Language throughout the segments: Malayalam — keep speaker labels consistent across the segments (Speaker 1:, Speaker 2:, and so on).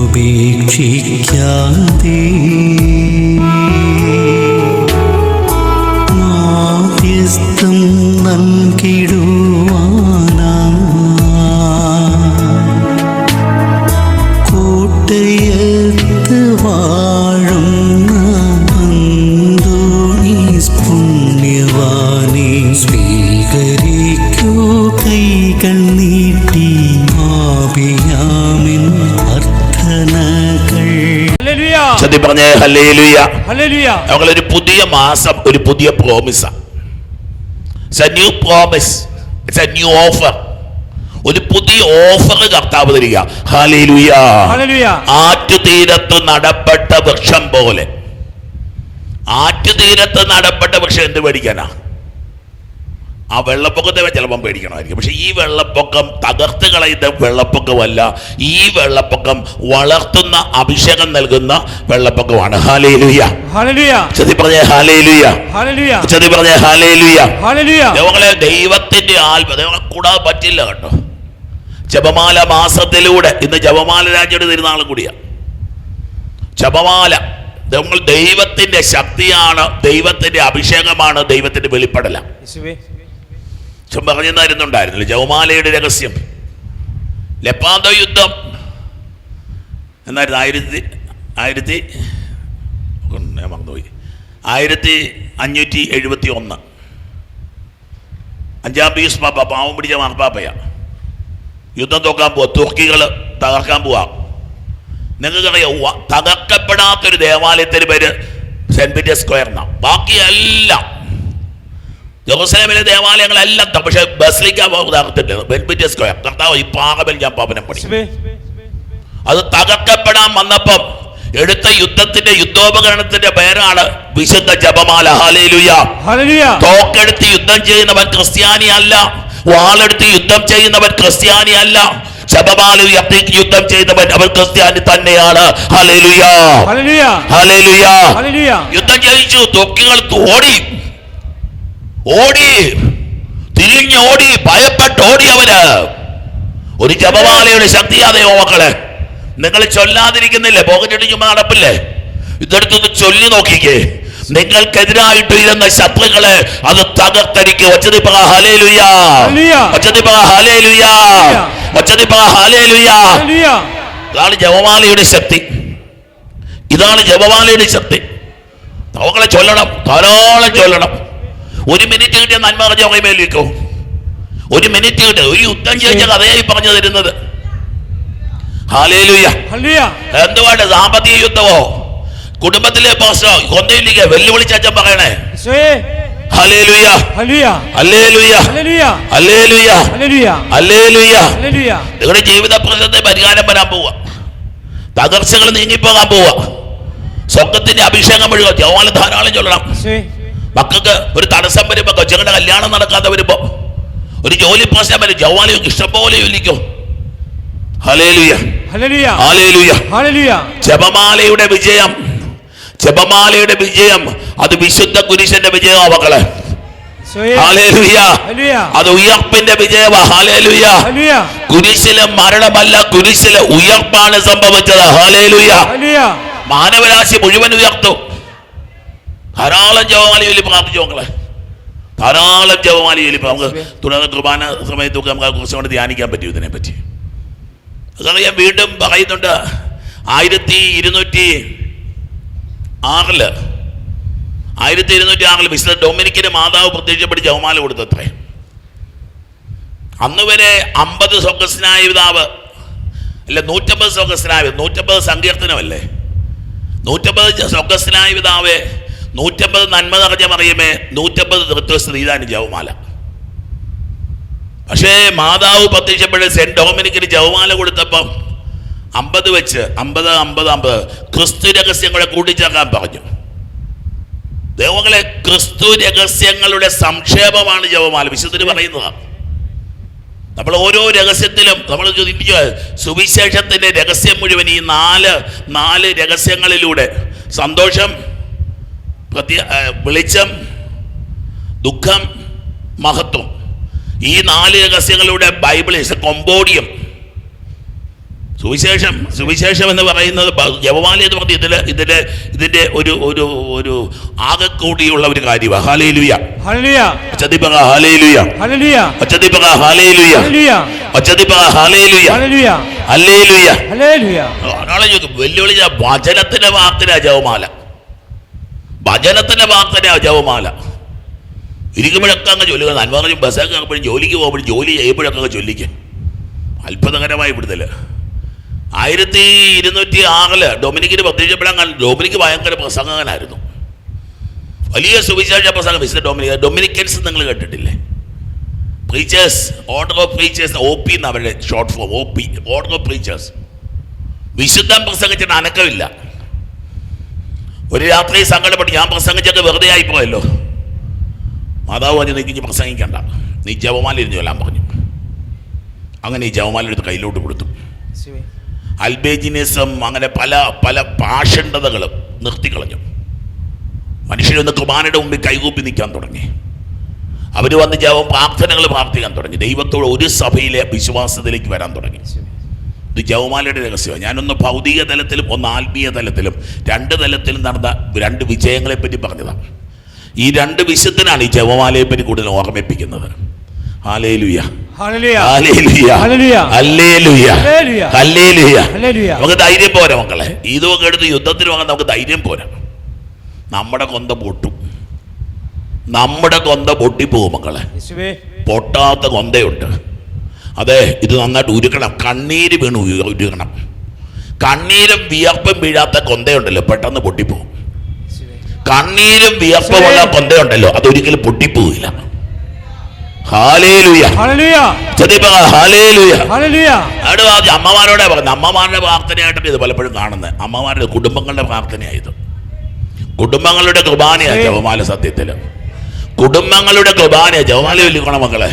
Speaker 1: ഉപേക്ഷിക്കാതെ മാധ്യസ്ഥം നൽകിടുവാനാ കോട്ടയത്ത് വാഴുന്ന അന്തോണീസ് പുണ്യവാനെ സ്വീകരിക്കൂ കൈകൾ നീട്ടി ആപിയാമിൻ അർത്ഥനകൾ.
Speaker 2: പറഞ്ഞേ ഹല്ലേലൂയ. ഞങ്ങളൊരു പുതിയ മാസം, ഒരു പുതിയ പ്രോമിസാ. It's a new promise, it's a new offer. ഒരു പുതിയ ഓഫർ കർത്താവ് തരിക. ഹല്ലേലൂയ. ആറ്റുതീരത്ത് നടപ്പെട്ട വൃക്ഷം പോലെ. ആറ്റുതീരത്ത് നടപ്പെട്ട വൃക്ഷം എന്ത് പേടിക്കാനാ? ആ വെള്ളപ്പൊക്കത്തെ ചിലപ്പം പേടിക്കണമായിരിക്കും. പക്ഷെ ഈ വെള്ളപ്പൊക്കം തകർത്ത് കളയുന്ന വെള്ളപ്പൊക്കമല്ല. ഈ വെള്ളപ്പൊക്കം വളർത്തുന്ന, അഭിഷേകം നൽകുന്ന വെള്ളപ്പൊക്കമാണ്. ഹല്ലേലൂയ. ചതി പറഞ്ഞേ ഹല്ലേലൂയ. ചതി പറഞ്ഞേ ഹല്ലേലൂയ. ഞങ്ങളെ ദൈവത്തിന്റെ ആത്മാവ് കൂടാതെ പറ്റില്ല കേട്ടോ. ജപമാല മാസത്തിലൂടെ, ഇന്ന് ജപമാല രാജ്യയുടെ തിരുനാളും കൂടിയാ. ജപമാല നമ്മൾ ദൈവത്തിന്റെ ശക്തിയാണ്, ദൈവത്തിന്റെ അഭിഷേകമാണ്, ദൈവത്തിന്റെ വെളിപ്പെടല. പറഞ്ഞു തരുന്നുണ്ടായിരുന്നില്ല ജപമാലയുടെ രഹസ്യം. ലെപ്പാന്തോ യുദ്ധം എന്നായിരുന്നു 1571. 5-ാം പീസ് പാപ്പ, പാവം പിടിച്ച മാർപ്പാപ്പയാ, യുദ്ധം തോക്കാൻ പോവാ, തുർക്കികൾ തകർക്കാൻ പോവാ. നിങ്ങൾക്കറിയാം, തകർക്കപ്പെടാത്തൊരു ദേവാലയത്തിന് പേര് സെന്റ് പീറ്റേഴ്സ് സ്ക്വയർ എന്നാ. ബാക്കിയെല്ലാം ജെറുസലേമിലെ ദേവാലയങ്ങളെല്ലാം, പക്ഷെ ബസിലിക്ക തകർത്തിട്ടില്ല. സെന്റ് പീറ്റേഴ്സ് സ്ക്വയർ കർത്താവ് ഈ പാകബൽ ഞാൻ പാപനം പണി. അത് തകർക്കപ്പെടാൻ വന്നപ്പം എടുത്ത യുദ്ധത്തിന്റെ യുദ്ധോപകരണത്തിന്റെ പേരാണ് വിശുദ്ധ ജപമാല. ഹല്ലേലൂയ. തോക്കെടുത്ത് യുദ്ധം ചെയ്യുന്നവൻ ക്രിസ്ത്യാനി അല്ല. വാളെടുത്ത് യുദ്ധം ചെയ്യുന്നവൻ ക്രിസ്ത്യാനി അല്ല. ജപമാല ഉയർത്തി യുദ്ധം ചെയ്തവൻ അവൻ ക്രിസ്ത്യാനി തന്നെയാണ്. ഹല്ലേലൂയ. ഹല്ലേലൂയ. യുദ്ധം ജയിച്ചു. തോക്കുകൾ ഓടി തിരിഞ്ഞോടി, ഭയപ്പെട്ടോടി അവര്. ഒരു ജപമാലയുടെ ശക്തിയാതെയോ മക്കളെ. നിങ്ങൾ ചൊല്ലാതിരിക്കുന്നില്ലേ? പോകച്ചിട്ട് ചുമ്മാ നടപ്പില്ലേ? ഇതെടുത്തൊന്ന് ചൊല്ലി നോക്കിക്കേ. നിങ്ങൾക്കെതിരായിട്ട് ഇരുന്ന ശത്രുക്കളെ അത് തകർത്തരിക്കും. ഒച്ചതിപ്പ ഹല്ലേലൂയ. ഒച്ചതിപ്പ ഹല്ലേലൂയ. ഒച്ചതിപ്പ ഹല്ലേലൂയ. ഇതാണ് ജപമാലയുടെ ശക്തി. ഇതാണ് ജപമാലയുടെ ശക്തി. മക്കളെ ചൊല്ലണം, ധാരാളം ചൊല്ലണം. 1 മിനിറ്റ് കിട്ടിയ നന്മ മേലിക്കോ. 1 മിനിറ്റ് കിട്ടിയ ഒരു യുദ്ധം ചെയ്ത കഥയായി പറഞ്ഞു തരുന്നത്. ഹല്ലേലൂയ. എന്തുവാണ്? സാമ്പത്തിക യുദ്ധമോ, കുടുംബത്തിലെ പ്രശ്നമോ, കൊന്തയിലേക്ക് വെല്ലുവിളിച്ചച്ഛൻ പറയണേ. ഹല്ലേലൂയ. ഹല്ലേലൂയ. ഹല്ലേലൂയ. ഹല്ലേലൂയ. നിങ്ങളുടെ ജീവിത പ്രശ്നത്തെ പരിഹാരം വരാൻ പോവാ. തകർച്ചകൾ നീങ്ങിപ്പോകാൻ പോവാ. സ്വർഗത്തിന്റെ അഭിഷേകം വഴിയോ ജപമാല ധാരാളം ചൊല്ലണം. മക്കൾക്ക് ഒരു തടസ്സം വരുമ്പോ, കൊച്ചുങ്ങളുടെ കല്യാണം നടക്കാതെ വരുമ്പോ, ഒരു ജോലി പ്രശ്നം വരും, ജപമാലയൊക്കെ ഇഷ്ടംപോലെ ചൊല്ലിക്കോ. ഹല്ലേലൂയ. ഹല്ലേലൂയ. ജപമാലയുടെ വിജയം, ജപമാലയുടെ വിജയം അത് വിശുദ്ധ കുരിശന്റെ വിജയമാ മക്കളെ. ഹല്ലേലൂയ. അത് ഉയർപ്പിന്റെ വിജയമാ. ഹല്ലേലൂയ. കുരിശിലെ മരണമല്ല, കുരിശിലെ ഉയർപ്പാണ് സംഭവിച്ചത്. ഹല്ലേലൂയ. മാനവരാശി മുഴുവൻ ഉയർത്തു. ധാരാളം ജപമാല ചൊല്ലി പ്രാർത്ഥിച്ചു മക്കളെ. ധാരാളം ജപമാല ചൊല്ലി. നമുക്ക് തുടർന്ന് കുർബാന സമയത്തൊക്കെ നമുക്ക് കുറച്ചും കൂടെ ധ്യാനിക്കാൻ പറ്റും ഇതിനെപ്പറ്റി. അതാണ് ഞാൻ വീണ്ടും പറയുന്നുണ്ട്. 1206 വിശുദ്ധ ഡൊമിനിക്കിന് മാതാവ് പ്രത്യക്ഷപ്പെട്ട് ജപമാല കൊടുത്തത്രേ. അന്ന് വരെ 50 സ്വർഗസ്നായ പിതാവ് അല്ല, 150 സ്വർഗസ്നായ, 150 സങ്കീർത്തനമല്ലേ, 150 സ്വർഗസ്നായ പിതാവേ, 150 നന്മ നിറഞ്ഞ മറിയമേ, 150 തൃത്വസ്ഥ, ഇതാണ് ജപമാല. പക്ഷേ മാതാവ് പ്രത്യക്ഷപ്പെട്ട് സെന്റ് ഡൊമിനിക്കിന് ജപമാല കൊടുത്തപ്പം 50 വെച്ച് 50 ക്രിസ്തു രഹസ്യങ്ങളെ കൂട്ടിച്ചേർക്കാൻ പറഞ്ഞു. ദൈവങ്ങളെ, ക്രിസ്തു രഹസ്യങ്ങളുടെ സംക്ഷേപമാണ് ജപമാല. വിശുദ്ധര് പറയുന്നതാണ്. നമ്മൾ ഓരോ രഹസ്യത്തിലും നമ്മൾ ചോദിക്കുക, സുവിശേഷത്തിന്റെ രഹസ്യം മുഴുവൻ ഈ നാല് രഹസ്യങ്ങളിലൂടെ, സന്തോഷം, വെളിച്ചം, ദുഃഖം, മഹത്വം, ഈ 4 രഹസ്യങ്ങളുടെ ബൈബിൾ ഇസ് എ കൊമ്പോഡിയം. സുവിശേഷം എന്ന് പറയുന്നത് ജപമാല എന്ന് പറഞ്ഞ ഇതിന്റെ ഒരു ആകെക്കൂടിയുള്ള ഒരു കാര്യമാണ്. ഹല്ലേലൂയ ഹല്ലേലൂയ ഒച്ചതിപ്പക ഹല്ലേലൂയ ഹല്ലേലൂയ ഒച്ചതിപ്പക ഹല്ലേലൂയ ഒച്ചതിപ്പക ഹല്ലേലൂയ ഹല്ലേലൂയ ഹല്ലേലൂയ. ഒരാളെ വെല്ലുവിളിച്ച വചനത്തിന്റെ വാർത്തനാ ജപമാല, വചനത്തിന്റെ വാർത്തനാ ജപമാല. ഇരിക്കുമ്പോഴൊക്കെ അങ്ങ് ചൊല്ലുക. നന്മ പറഞ്ഞു ബസ്സൊക്കെ ആകുമ്പോഴും ജോലിക്ക് പോകുമ്പോഴും ജോലി ചെയ്യുമ്പോഴൊക്കെ ചൊല്ലിക്കുക. അത്ഭുതകരമായി വിടുതല്. 1206 ഡൊമിനിക്കിന് പ്രത്യക്ഷപ്പെടാൻ ഡൊമിനിക്ക് ഭയങ്കര പ്രസംഗകനായിരുന്നു. വലിയ സുവിശേഷ പ്രസംഗം. ഡൊമിനിക്കൻസ് നിങ്ങൾ കേട്ടിട്ടില്ലേ? Preachers, order of preachers, OP എന്ന് അവരുടെ short form. OP, order of preachers. വിശുദ്ധം പ്രസംഗിച്ചിട്ട് അനക്കമില്ല. ഒരു രാത്രി സങ്കടപ്പെട്ട് ഞാൻ പ്രസംഗിച്ചൊക്കെ വെറുതെ ആയിപ്പോയല്ലോ. മാതാവ് പറഞ്ഞു നീ പ്രസംഗിക്കണ്ട, നീ ജപമാല ഇരുന്ന് ചൊല്ലാൻ പറഞ്ഞു. അങ്ങനെ ഈ ജപമാല എടുത്ത് കയ്യിലോട്ട് കൊടുത്തു. അൽബേജിനിസം അങ്ങനെ പല പല പാഷണ്ഡതകളും നിർത്തിക്കളഞ്ഞു. മനുഷ്യരൊന്ന് കുർബാനയുടെ മുമ്പിൽ കൈകൂപ്പി നിൽക്കാൻ തുടങ്ങി. അവർ വന്ന് പ്രാർത്ഥനകൾ പ്രാർത്ഥിക്കാൻ തുടങ്ങി. ദൈവത്തോട് ഒരു സഭയിലെ വിശ്വാസത്തിലേക്ക് വരാൻ തുടങ്ങി. ഇത് ജപമാലയുടെ രഹസ്യമാണ്. ഞാനൊന്ന് ഭൗതിക തലത്തിലും ഒന്ന് ആത്മീയ തലത്തിലും 2 തലത്തിലും നടന്ന 2 വിജയങ്ങളെപ്പറ്റി പറഞ്ഞതാണ്. ഈ 2 വിശുദ്ധനാണ് ഈ ജപമാലയെ പറ്റി കൂടുതൽ ഓർമ്മിപ്പിക്കുന്നത്. ഹല്ലേലൂയ ഹല്ലേലൂയ ഹല്ലേലൂയ ഹല്ലേലൂയ ഹല്ലേലൂയ. നമുക്ക് ധൈര്യം പോരാ മക്കളെ. ഇതൊക്കെ എടുത്ത് യുദ്ധത്തിന് വാങ്ങാൻ നമുക്ക് ധൈര്യം പോരാ. നമ്മുടെ കൊന്ത പൊട്ടും, നമ്മുടെ കൊന്ത പൊട്ടിപ്പോകും മക്കളെ. പൊട്ടാത്ത കൊന്തയുണ്ട്. അതെ, ഇത് നന്നായിട്ട് ഉരുക്കണം. കണ്ണീര് വീണ് ഉരുക്കണം. കണ്ണീരും വിയർപ്പും വീഴാത്ത കൊന്തയുണ്ടല്ലോ പെട്ടെന്ന് പൊട്ടിപ്പോകും. കണ്ണീരും വിയർപ്പുമുള്ള കൊന്തയുണ്ടല്ലോ അതൊരിക്കലും പൊട്ടിപ്പോവില്ല. ഹല്ലേലൂയ ഹല്ലേലൂയ ഹല്ലേലൂയ ഹല്ലേലൂയ. അമ്മമാരോടെ പറയുന്നത്. അമ്മമാരുടെ പ്രാർത്ഥനയായിട്ടാണ് ഇത് പലപ്പോഴും കാണുന്നത്. അമ്മമാരുടെ കുടുംബങ്ങളുടെ പ്രാർത്ഥനയായത്. കുടുംബങ്ങളുടെ കുർബാനയാണ് ജപമാല. സത്യത്തില് കുടുംബങ്ങളുടെ കുർബാനയാണ് ജപമാല. ചൊല്ലിക്കണം മക്കളെ.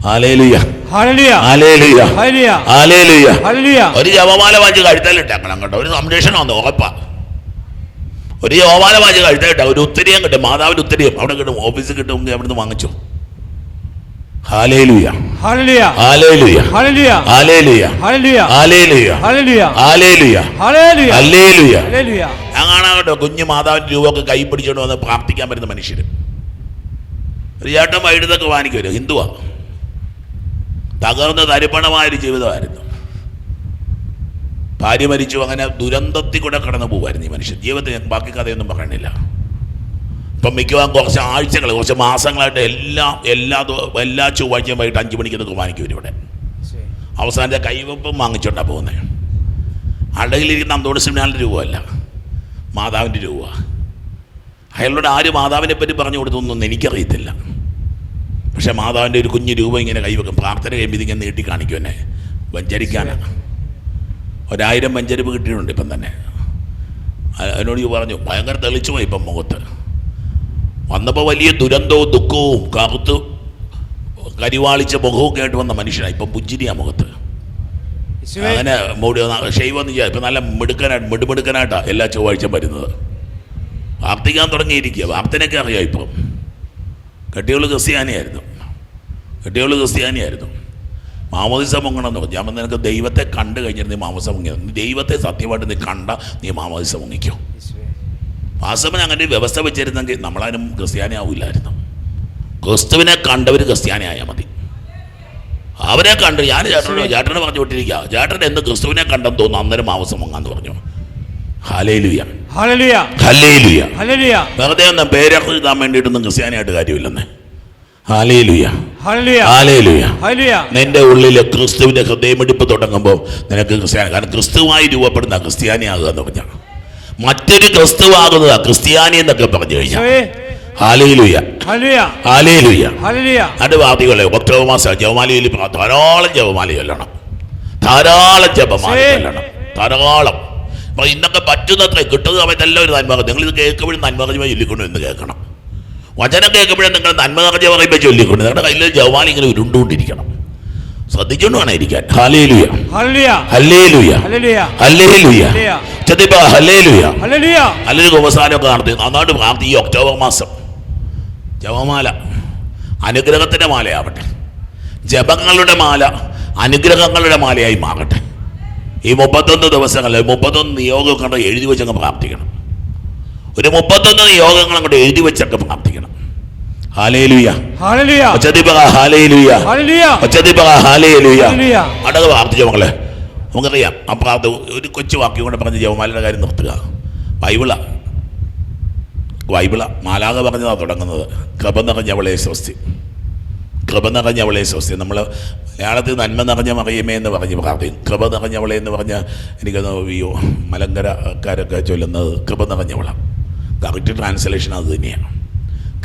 Speaker 2: ഹല്ലേലൂയ ഹല്ലേലൂയ ഹല്ലേലൂയ ഹല്ലേലൂയ ഹല്ലേലൂയ. ഒരു ജപമാല വായിച്ച് കഴുത്തലിട്ടേക്കണം കേട്ടോ. ഒരു സംരക്ഷണം വന്നു ഉറപ്പാ. ഒരു ജപമാല വായിച്ച് കഴുത്തലിട്ട ഒരു ഉത്തരിയം കിട്ടും. മാതാവിന്റെ ഉത്തരിയം അവിടെ കിട്ടും, ഓഫീസിൽ കിട്ടും. അവിടുന്ന് വാങ്ങിച്ചു. ഹല്ലേലൂയ ഹല്ലേലൂയ ഹല്ലേലൂയ ഹല്ലേലൂയ ഹല്ലേലൂയ ഹല്ലേലൂയ ഹല്ലേലൂയ ഹല്ലേലൂയ ഹല്ലേലൂയ ഹല്ലേലൂയ ഹല്ലേലൂയ. ഞാൻ കാണാൻ കേട്ടോ കുഞ്ഞു മാതാവിന്റെ രൂപമൊക്കെ കൈ പിടിച്ചോണ്ട് വന്ന് പ്രാർത്ഥിക്കാൻ പറ്റുന്ന മനുഷ്യർ. ഒരു ചേട്ടൻ വൈദ്യുതൊക്കെ വാങ്ങിക്കുമല്ലോ. ഹിന്ദുവാ. തകർന്ന തരിപ്പണമായൊരു ജീവിതമായിരുന്നു. ഭാര്യ മരിച്ചു. അങ്ങനെ ദുരന്തത്തിൽ കൂടെ കടന്നു പോകുമായിരുന്നു ഈ മനുഷ്യൻ. ജീവിതത്തിൽ ബാക്കി കഥയൊന്നും പറയണില്ല. ഇപ്പം മിക്കവാറും കുറച്ച് ആഴ്ചകൾ, കുറച്ച് മാസങ്ങളായിട്ട് എല്ലാ ചൊവ്വാഴ്ചയും വൈകിട്ട് 5 മണിക്ക് കുർബാനയ്ക്ക് വരും ഇവിടെ. അവസാനത്തെ കൈവെപ്പും വാങ്ങിച്ചോണ്ടാണ് പോകുന്നത്. അടയിലിരിക്കുന്ന അന്തോണി സിംഹാലിൻ്റെ രൂപമല്ല, മാതാവിൻ്റെ രൂപ. അയാളോട് ആര് മാതാവിനെ പറ്റി പറഞ്ഞു കൊടുത്തൊന്നും എനിക്കറിയത്തില്ല. പക്ഷേ മാതാവിൻ്റെ ഒരു കുഞ്ഞു രൂപം ഇങ്ങനെ കൈവെക്കും. പ്രാർത്ഥന കഴിയുമ്പോൾ ഇതിങ്ങനെ നീട്ടി കാണിക്കും. എന്നെ വഞ്ചരിക്കാനാണ്. 1000 വഞ്ചരിപ്പ് കിട്ടിയിട്ടുണ്ട് ഇപ്പം തന്നെ. അതിനോട് പറഞ്ഞു ഭയങ്കര തെളിച്ചു പോയി ഇപ്പം മുഖത്ത്. വന്നപ്പോൾ വലിയ ദുരന്തവും ദുഃഖവും കറുത്ത് കരിവാളിച്ച മുഖമൊക്കെ ആയിട്ട് വന്ന മനുഷ്യനാണ്. ഇപ്പം പുഞ്ചിരിയാ മുഖത്ത്. അങ്ങനെ ഷെയ്വൊന്നും ചെയ്യാം. ഇപ്പം നല്ല മിടുമിടുക്കനായിട്ടാണ് എല്ലാ ചൊവ്വാഴ്ചയും വരുന്നത്. പ്രാർത്ഥിക്കാൻ തുടങ്ങിയിരിക്കുക. പ്രാർത്ഥനയൊക്കെ അറിയാം. ഇപ്പം കെട്ടിയോള് ക്രിസ്ത്യാനിയായിരുന്നു. മാമോദിസ മുങ്ങണമെന്ന് പറഞ്ഞു. ഞാൻ നിനക്ക് ദൈവത്തെ കണ്ടു കഴിഞ്ഞിട്ട് നീ മാമോദിസ മുങ്ങിയത്. നീ ദൈവത്തെ സത്യമായിട്ട് നീ കണ്ട നീ മാമോദിസ മുങ്ങിക്കോ. വാസ്തവം അങ്ങനെ ഒരു വ്യവസ്ഥ വെച്ചിരുന്നെങ്കിൽ നമ്മളാരും ക്രിസ്ത്യാനി ആവില്ലായിരുന്നു. ക്രിസ്തുവിനെ കണ്ടവർ ക്രിസ്ത്യാനി ആയാൽ മതി. അവരെ കണ്ട് ഞാൻ ചേട്ടനെ പറഞ്ഞു വിട്ടിരിക്കുക. ചേട്ടൻ എന്ന് ക്രിസ്തുവിനെ കണ്ടെന്ന് തോന്നുന്നു അന്നേരം മാംസം മുങ്ങാന്ന് പറഞ്ഞു. ഹല്ലേലൂയ ഹല്ലേലൂയ ഹല്ലേലൂയ ഹല്ലേലൂയ. വെറുതെ ഒന്നും പേരെഴുതാൻ വേണ്ടിയിട്ടൊന്നും ക്രിസ്ത്യാനിയായിട്ട് കാര്യമില്ലെന്നേ. ഹല്ലേലൂയ ഹല്ലേലൂയ ഹല്ലേലൂയ ഹല്ലേലൂയ. നിന്റെ ഉള്ളിൽ ക്രിസ്തുവിന്റെ ഹൃദയമിടിപ്പ് തുടങ്ങുമ്പോൾ നിനക്ക് ക്രിസ്ത്യാനി. കാരണം ക്രിസ്തുവായി രൂപപ്പെടുന്ന ക്രിസ്ത്യാനിയാകുക എന്ന് പറഞ്ഞാൽ മറ്റൊരു ക്രിസ്തുവാകുന്നതാ ക്രിസ്ത്യാനി എന്നൊക്കെ പറഞ്ഞു കഴിഞ്ഞാൽ. ഹല്ലേലൂയ ഹല്ലേലൂയ ഹല്ലേലൂയ ഹല്ലേലൂയ. അതിന്റെ വാദികളെ ഒക്ടോബർ മാസം ജപമാലയിൽ ധാരാളം ജപമാല ചൊല്ലണം. ധാരാളം. അപ്പം ഇന്നൊക്കെ പറ്റുന്നത്ര കിട്ടുന്ന സമയത്തെല്ലാം ഒരു നന്മ. നിങ്ങളിത് കേൾക്കുമ്പോഴും നന്മ നിറഞ്ഞ ചൊല്ലിക്കൊണ്ട് എന്ന് കേൾക്കണം. വചനം കേൾക്കുമ്പോഴും നിങ്ങൾ നന്മ നിറഞ്ഞ പറയുമ്പോൾ ചൊല്ലിക്കൊണ്ട് നിങ്ങളുടെ കയ്യിൽ ജപമാല ഇങ്ങനെ ഉരുണ്ടുകൊണ്ടിരിക്കണം. ശ്രദ്ധിച്ചോണ്ട് വേണം ഇരിക്കാൻ. ഹല്ലേലൂയ ഹല്ലേലൂയ ഹല്ലേലൂയ ഹല്ലേലൂയ ഹല്ലേലൂയ ഹല്ലേലൂയ. നല്ലൊരു കുമ്പസാരമൊക്കെ നടത്തി നന്നായിട്ട് പ്രാർത്ഥി. ഈ ഒക്ടോബർ മാസം ജപമാല അനുഗ്രഹത്തിൻ്റെ മാലയാവട്ടെ. ജപങ്ങളുടെ മാല അനുഗ്രഹങ്ങളുടെ മാലയായി മാറട്ടെ. ഈ 31 ദിവസങ്ങളിൽ 31 നിയോഗം കണ്ട് എഴുതി വെച്ചങ്ങ് പ്രാർത്ഥിക്കണം. ഒരു 31 നിയോഗങ്ങൾ അങ്ങോട്ട് എഴുതി വെച്ചൊക്കെ പ്രാർത്ഥിക്കണം. ഹല്ലേലൂയ,
Speaker 3: ഹല്ലേലൂയ,
Speaker 2: ഒച്ചത്തിപ്പറ ഹല്ലേലൂയ,
Speaker 3: ഹല്ലേലൂയ,
Speaker 2: ഒച്ചത്തിപ്പറ ഹല്ലേലൂയ.
Speaker 3: ഹല്ലേലൂയ.
Speaker 2: അടങ്ങ് പ്രാർത്ഥിച്ചോ മക്കളെ. നമുക്കറിയാം ആ പ്രാർത്ഥന ഒരു കൊച്ചു വാക്യം കൊണ്ട് പറഞ്ഞ് ജപമാലയുടെ കാര്യം നിർത്തുക. ബൈബിള മാലാഖ പറഞ്ഞതാണ് തുടങ്ങുന്നത്. കൃപ നിറഞ്ഞവളെ സ്വസ്തി, കൃപ നിറഞ്ഞവളെ സ്വസ്തി. നമ്മൾ മലയാളത്തിൽ നന്മ നിറഞ്ഞ മറിയമേ എന്ന് പറഞ്ഞ് പ്രാർത്ഥിക്കും. കൃപ നിറഞ്ഞവളെ എന്ന് പറഞ്ഞാൽ എനിക്കത് മലങ്കരക്കാരൊക്കെ ചൊല്ലുന്നത് കൃപ നിറഞ്ഞവളാണ്. കറക്റ്റ് ട്രാൻസ്ലേഷൻ അത് തന്നെയാണ്.